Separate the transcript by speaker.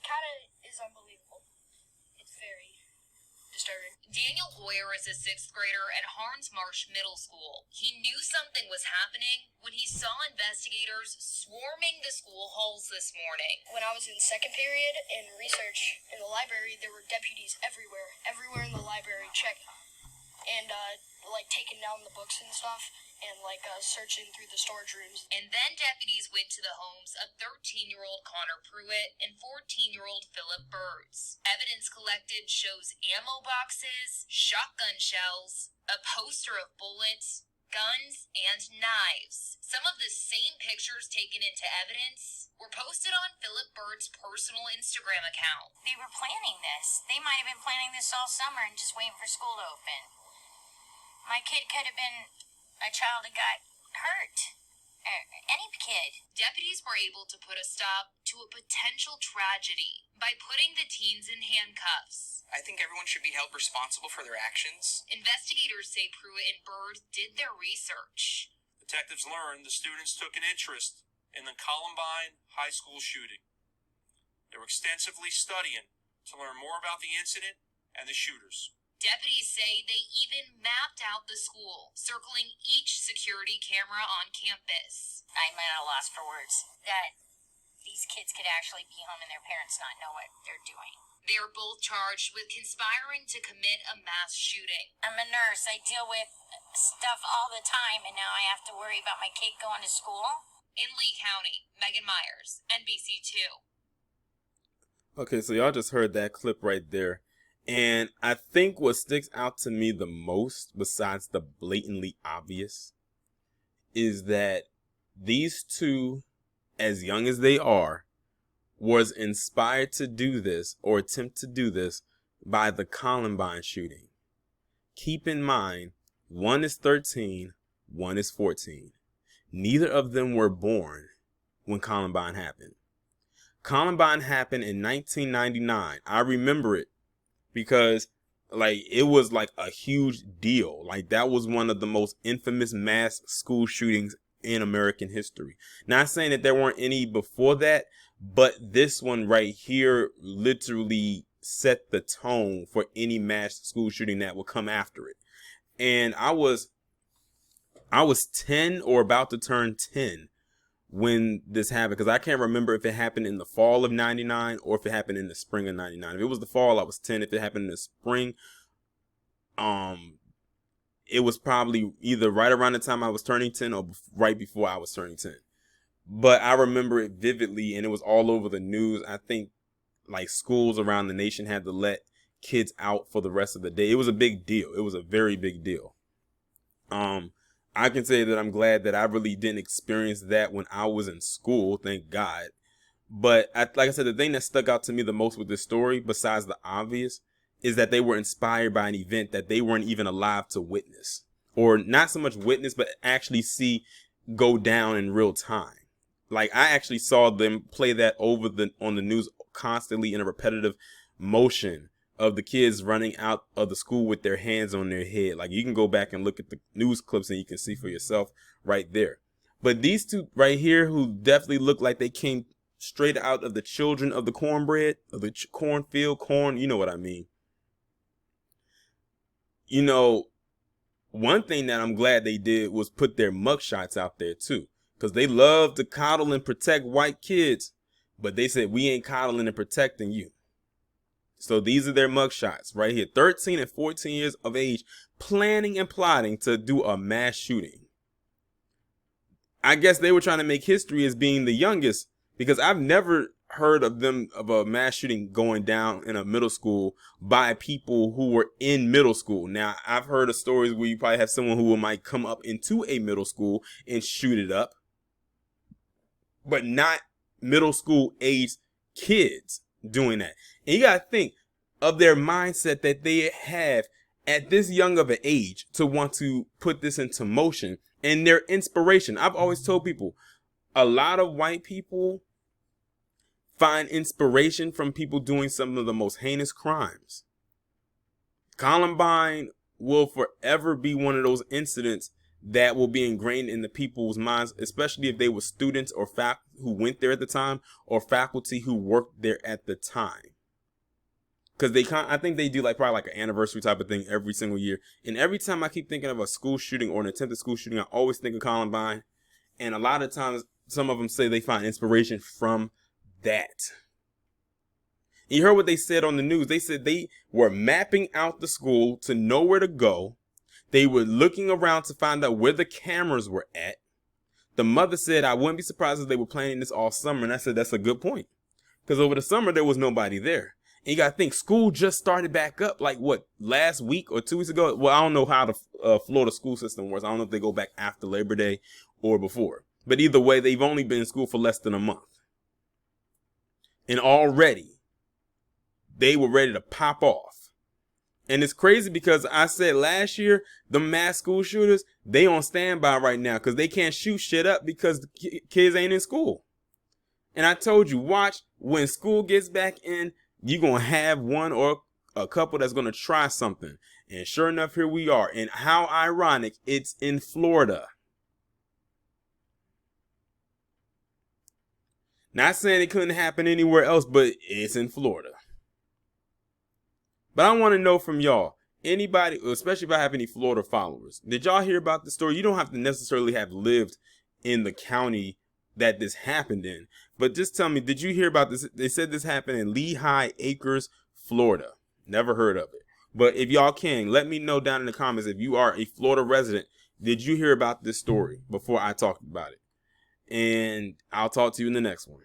Speaker 1: kind of is unbelievable. It's very disturbing.
Speaker 2: Daniel Boyer is a 6th grader at Harns Marsh Middle School. He knew something was happening when he saw investigators swarming the school halls this morning.
Speaker 1: When I was in second period in research in the library, there were deputies everywhere in the library checking and taking down the books and stuff and searching through the storage rooms.
Speaker 2: And then deputies went to the homes of 13-year-old Connor Pruett and 14-year-old Phillip Byrd. Evidence collected shows ammo boxes, shotgun shells, a poster of bullets, guns, and knives. Some of the same pictures taken into evidence were posted on Phillip Byrd's personal Instagram account.
Speaker 3: They were planning this. They might have been planning this all summer and just waiting for school to open. My kid could have been a child that got hurt. Any kid.
Speaker 2: Deputies were able to put a stop to a potential tragedy by putting the teens in handcuffs.
Speaker 4: I think everyone should be held responsible for their actions.
Speaker 2: Investigators say Pruett and Byrd did their research.
Speaker 5: Detectives learned the students took an interest in the Columbine high school shooting. They were extensively studying to learn more about the incident and the shooters.
Speaker 2: Deputies say they even mapped out the school, circling each security camera on campus.
Speaker 3: I'm at a loss for words. That these kids could actually be home and their parents not know what they're doing.
Speaker 2: They are both charged with conspiring to commit a mass shooting.
Speaker 3: I'm a nurse. I deal with stuff all the time, and now I have to worry about my kid going to school.
Speaker 2: In Lee County, Megan Myers, NBC2.
Speaker 6: Okay, so y'all just heard that clip right there. And I think what sticks out to me the most, besides the blatantly obvious, is that these two, as young as they are, was inspired to do this or attempt to do this by the Columbine shooting. Keep in mind, one is 13, one is 14. Neither of them were born when Columbine happened. Columbine happened in 1999. I remember it because it was a huge deal. That was one of the most infamous mass school shootings in American history. Not saying that there weren't any before that, but this one right here literally set the tone for any mass school shooting that would come after it. And I was 10 or about to turn 10 when this happened, because I can't remember if it happened in the fall of 99 or if it happened in the spring of 99. If it was the fall, I was 10. If it happened in the spring, it was probably either right around the time I was turning 10 or right before I was turning 10. But I remember it vividly, and it was all over the news. I think schools around the nation had to let kids out for the rest of the day. It was a big deal. It was a very big deal. I can say that I'm glad that I really didn't experience that when I was in school, thank God. But like I said, the thing that stuck out to me the most with this story, besides the obvious, is that they were inspired by an event that they weren't even alive to witness. Or not so much witness, but actually see go down in real time. I actually saw them play that on the news constantly in a repetitive motion of the kids running out of the school with their hands on their head. You can go back and look at the news clips and you can see for yourself right there. But these two right here, who definitely look like they came straight out of the children of the cornbread, of the cornfield, you know what I mean. One thing that I'm glad they did was put their mugshots out there too, because they love to coddle and protect white kids, but they said, we ain't coddling and protecting you. So these are their mugshots right here. 13 and 14 years of age, planning and plotting to do a mass shooting. I guess they were trying to make history as being the youngest, because I've never heard of a mass shooting going down in a middle school by people who were in middle school. Now, I've heard of stories where you probably have someone who might come up into a middle school and shoot it up, but not middle school age kids doing that. And you got to think of their mindset that they have at this young of an age to want to put this into motion, and their inspiration. I've always told people, a lot of white people find inspiration from people doing some of the most heinous crimes. Columbine will forever be one of those incidents that will be ingrained in the people's minds, especially if they were students or who went there at the time, or faculty who worked there at the time. Because I think they do probably like an anniversary type of thing every single year. And every time I keep thinking of a school shooting or an attempted school shooting, I always think of Columbine. And a lot of times, some of them say they find inspiration from that. You heard what they said on the news. They said they were mapping out the school to know where to go. They were looking around to find out where the cameras were at. The mother said, I wouldn't be surprised if they were planning this all summer. And I said, that's a good point. Because over the summer, there was nobody there. And you got to think, school just started back up last week or 2 weeks ago? Well, I don't know how the Florida school system works. I don't know if they go back after Labor Day or before. But either way, they've only been in school for less than a month. And already, they were ready to pop off. And it's crazy because I said last year, the mass school shooters, they on standby right now because they can't shoot shit up because the kids ain't in school. And I told you, watch, when school gets back in, you're going to have one or a couple that's going to try something. And sure enough, here we are. And how ironic, it's in Florida. Not saying it couldn't happen anywhere else, but it's in Florida. But I want to know from y'all, anybody, especially if I have any Florida followers, did y'all hear about the story? You don't have to necessarily have lived in the county that this happened in, but just tell me, did you hear about this? They said this happened in Lehigh Acres, Florida. Never heard of it. But if y'all can, let me know down in the comments if you are a Florida resident, did you hear about this story before I talked about it? And I'll talk to you in the next one.